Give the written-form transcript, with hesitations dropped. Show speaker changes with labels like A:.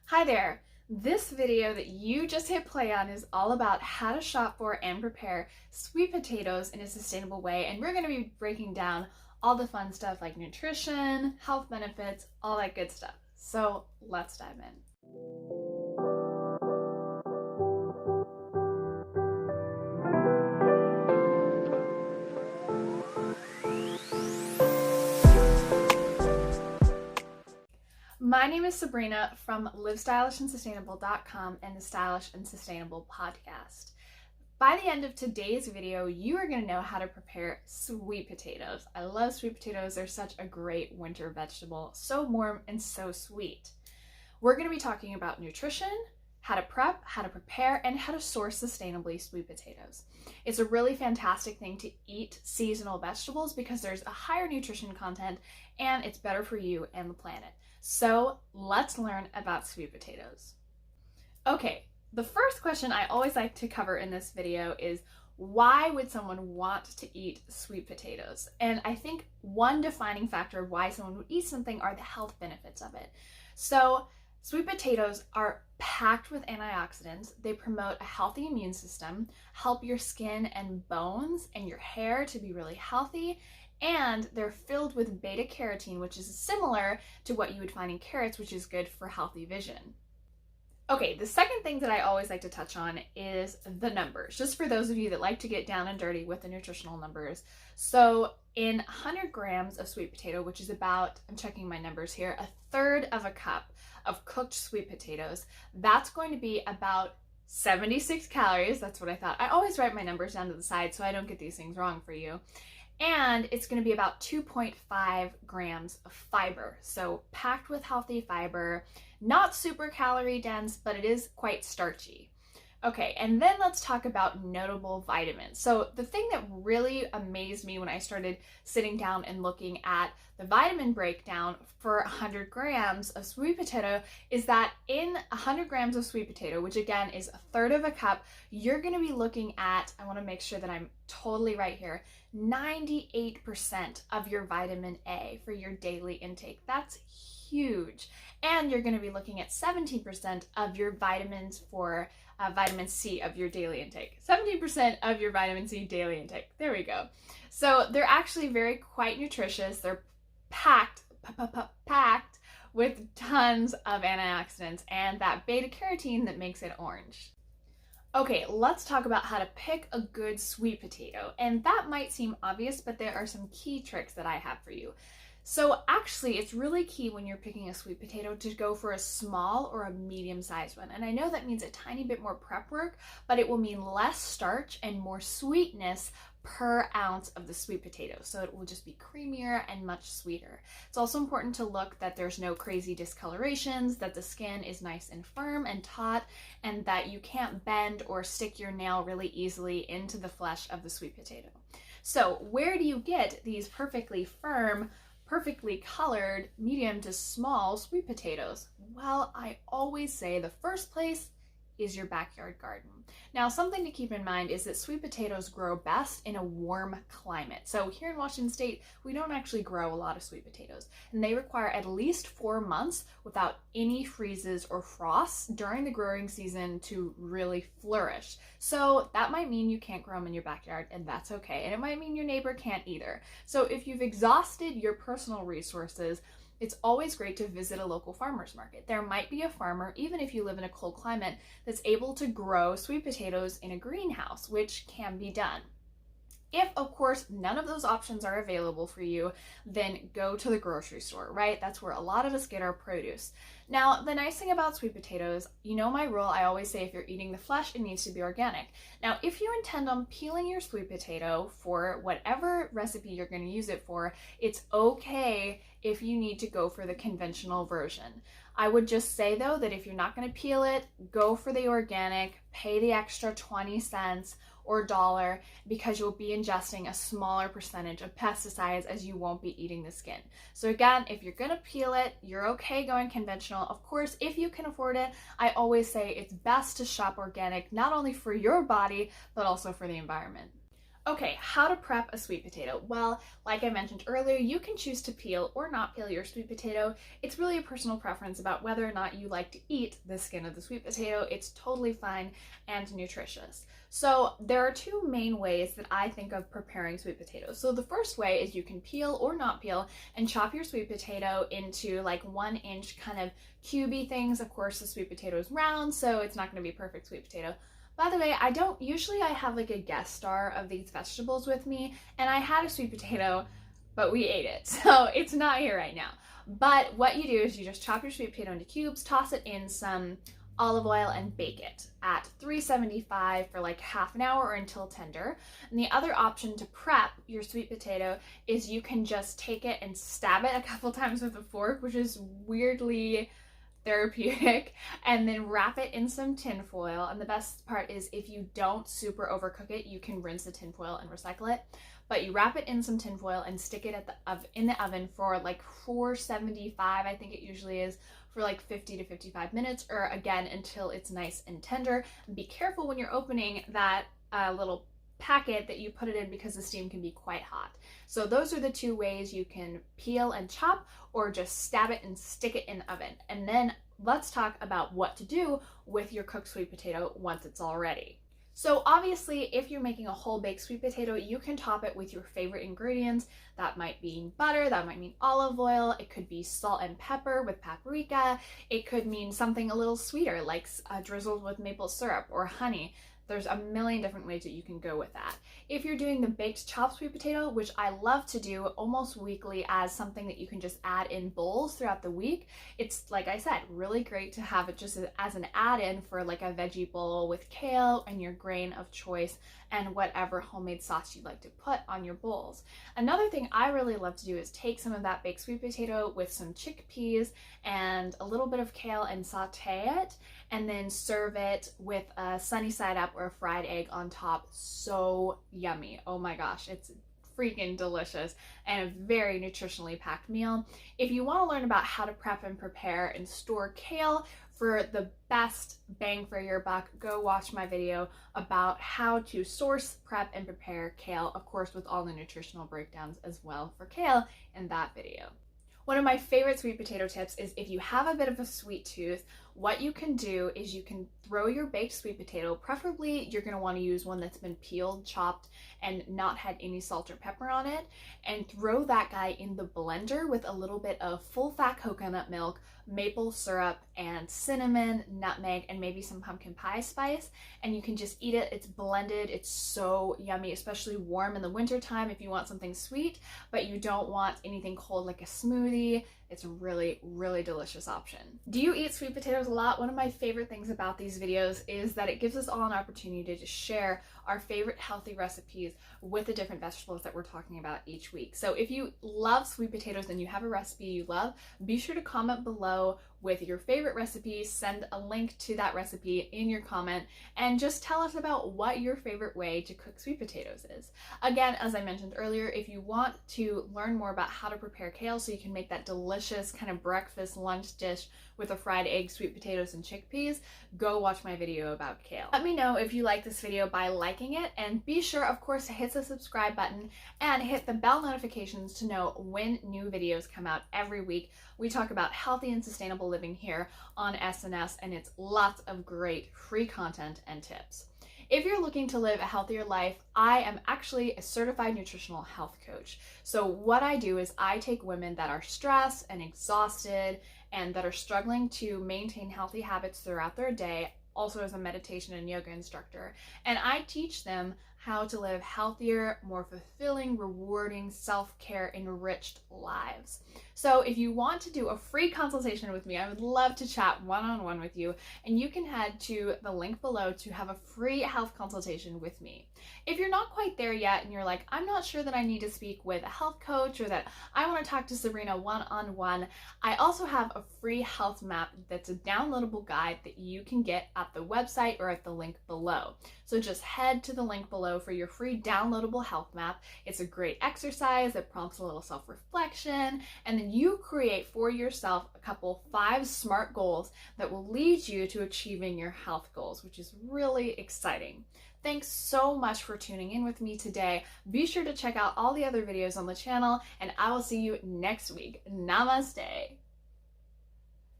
A: Hi there! This video that you just hit play on is all about how to shop for and prepare sweet potatoes in a sustainable way, and we're going to be breaking down all the fun stuff like nutrition, health benefits, all that good stuff. So let's dive in. My name is Sabrina from livestylishandsustainable.com and the Stylish and Sustainable podcast. By the end of today's video, you are going to know how to prepare sweet potatoes. I love sweet potatoes. They're such a great winter vegetable, so warm and so sweet. We're going to be talking about nutrition, how to prep, how to prepare, and how to source sustainably sweet potatoes. It's a really fantastic thing to eat seasonal vegetables because there's a higher nutrition content and it's better for you and the planet. So let's learn about sweet potatoes. Okay, the first question I always like to cover in this video is why would someone want to eat sweet potatoes? And I think one defining factor of why someone would eat something are the health benefits of it. So sweet potatoes are packed with antioxidants. They promote a healthy immune system, help your skin and bones and your hair to be really healthy, and they're filled with beta carotene, which is similar to what you would find in carrots, which is good for healthy vision. Okay, the second thing that I always like to touch on is the numbers, just for those of you that like to get down and dirty with the nutritional numbers. So in 100 grams of sweet potato, which is about, I'm checking my numbers here, a third of a cup of cooked sweet potatoes, that's going to be about 76 calories. That's what I thought. I always write my numbers down to the side so I don't get these things wrong for you. And it's going to be about 2.5 grams of fiber. So packed with healthy fiber, not super calorie dense, but it is quite starchy. Okay, and then let's talk about notable vitamins. So the thing that really amazed me when I started sitting down and looking at the vitamin breakdown for 100 grams of sweet potato is that in 100 grams of sweet potato, which again is a third of a cup, you're going to be looking at, I want to make sure that I'm totally right here, 98% of your vitamin A for your daily intake. That's huge. And you're going to be looking at 17% of your vitamins for vitamin C of your daily intake. 17% of your vitamin C daily intake. There we go. So they're actually quite nutritious. They're packed with tons of antioxidants and that beta carotene that makes it orange. Okay, let's talk about how to pick a good sweet potato. And that might seem obvious, but there are some key tricks that I have for you. So actually, it's really key when you're picking a sweet potato to go for a small or a medium-sized one. And I know that means a tiny bit more prep work, but it will mean less starch and more sweetness per ounce of the sweet potato. So it will just be creamier and much sweeter. It's also important to look that there's no crazy discolorations, that the skin is nice and firm and taut, and that you can't bend or stick your nail really easily into the flesh of the sweet potato. So where do you get these perfectly firm, perfectly colored, medium to small sweet potatoes? Well, I always say the first place is your backyard garden. Now, something to keep in mind is that sweet potatoes grow best in a warm climate. So here in Washington State, we don't actually grow a lot of sweet potatoes, and they require at least 4 months without any freezes or frosts during the growing season to really flourish. So that might mean you can't grow them in your backyard, and that's okay. And it might mean your neighbor can't either. So if you've exhausted your personal resources, it's always great to visit a local farmer's market. There might be a farmer, even if you live in a cold climate, that's able to grow sweet potatoes in a greenhouse, which can be done. If, of course, none of those options are available for you, then go to the grocery store, right? That's where a lot of us get our produce. Now, the nice thing about sweet potatoes, you know my rule, I always say if you're eating the flesh, it needs to be organic. Now, if you intend on peeling your sweet potato for whatever recipe you're going to use it for, it's okay if you need to go for the conventional version. I would just say though that if you're not going to peel it, go for the organic, pay the extra 20 cents or $1 because you'll be ingesting a smaller percentage of pesticides as you won't be eating the skin. So again, if you're gonna peel it, you're okay going conventional. Of course, if you can afford it, I always say it's best to shop organic, not only for your body, but also for the environment. Okay, how to prep a sweet potato. Well, like I mentioned earlier, you can choose to peel or not peel your sweet potato. It's really a personal preference about whether or not you like to eat the skin of the sweet potato. It's totally fine and nutritious. So there are two main ways that I think of preparing sweet potatoes. So the first way is you can peel or not peel and chop your sweet potato into like 1-inch kind of cubey things. Of course, the sweet potato is round, so it's not going to be perfect sweet potato. By the way, I have like a guest star of these vegetables with me, and I had a sweet potato, but we ate it, so it's not here right now. But what you do is you just chop your sweet potato into cubes, toss it in some olive oil, and bake it at 375 for like half an hour or until tender. And the other option to prep your sweet potato is you can just take it and stab it a couple times with a fork, which is weirdly therapeutic, and then wrap it in some tin foil. And the best part is if you don't super overcook it, you can rinse the tin foil and recycle it. But you wrap it in some tin foil and stick it in the oven for like 475, I think it usually is, for like 50 to 55 minutes, or again until it's nice and tender. Be careful when you're opening that little packet that you put it in, because the steam can be quite hot. So those are the two ways you can peel and chop, or just stab it and stick it in the oven. And then let's talk about what to do with your cooked sweet potato once it's all ready. So obviously, if you're making a whole baked sweet potato, you can top it with your favorite ingredients. That might mean butter, that might mean olive oil, it could be salt and pepper with paprika, it could mean something a little sweeter like drizzled with maple syrup or honey. There's a million different ways that you can go with that. If you're doing the baked chopped sweet potato, which I love to do almost weekly as something that you can just add in bowls throughout the week, it's, like I said, really great to have it just as an add-in for like a veggie bowl with kale and your grain of choice and whatever homemade sauce you like to put on your bowls. Another thing I really love to do is take some of that baked sweet potato with some chickpeas and a little bit of kale and saute it, and then serve it with a sunny side up or a fried egg on top. So yummy. Oh my gosh, it's freaking delicious and a very nutritionally packed meal. If you want to learn about how to prep and prepare and store kale for the best bang for your buck, go watch my video about how to source, prep, and prepare kale, of course with all the nutritional breakdowns as well for kale in that video. One of my favorite sweet potato tips is if you have a bit of a sweet tooth, what you can do is you can throw your baked sweet potato, preferably you're going to want to use one that's been peeled, chopped, and not had any salt or pepper on it, and throw that guy in the blender with a little bit of full-fat coconut milk, maple syrup, and cinnamon, nutmeg, and maybe some pumpkin pie spice, and you can just eat it. It's blended. It's so yummy, especially warm in the winter time if you want something sweet, but you don't want anything cold like a smoothie. It's a really, really delicious option. Do you eat sweet potatoes a lot? One of my favorite things about these videos is that it gives us all an opportunity to just share our favorite healthy recipes with the different vegetables that we're talking about each week. So if you love sweet potatoes and you have a recipe you love, be sure to comment below with your favorite recipe, send a link to that recipe in your comment, and just tell us about what your favorite way to cook sweet potatoes is. Again, as I mentioned earlier, if you want to learn more about how to prepare kale so you can make that delicious kind of breakfast lunch dish with a fried egg, sweet potatoes, and chickpeas, go watch my video about kale. Let me know if you like this video by liking it, and be sure, of course, to hit the subscribe button and hit the bell notifications to know when new videos come out every week. We talk about healthy and sustainable living here on SNS, and it's lots of great free content and tips. If you're looking to live a healthier life, I am actually a certified nutritional health coach. So what I do is I take women that are stressed and exhausted and that are struggling to maintain healthy habits throughout their day, also as a meditation and yoga instructor, and I teach them how to live healthier, more fulfilling, rewarding, self-care, enriched lives. So if you want to do a free consultation with me, I would love to chat one-on-one with you, and you can head to the link below to have a free health consultation with me. If you're not quite there yet and you're like, I'm not sure that I need to speak with a health coach or that I want to talk to Sabrina one-on-one, I also have a free health map that's a downloadable guide that you can get at the website or at the link below. So just head to the link below below for your free downloadable health map. It's a great exercise that prompts a little self-reflection, and then you create for yourself a couple 5 SMART goals that will lead you to achieving your health goals, which is really exciting. Thanks so much for tuning in with me today. Be sure to check out all the other videos on the channel, and I will see you next week. Namaste.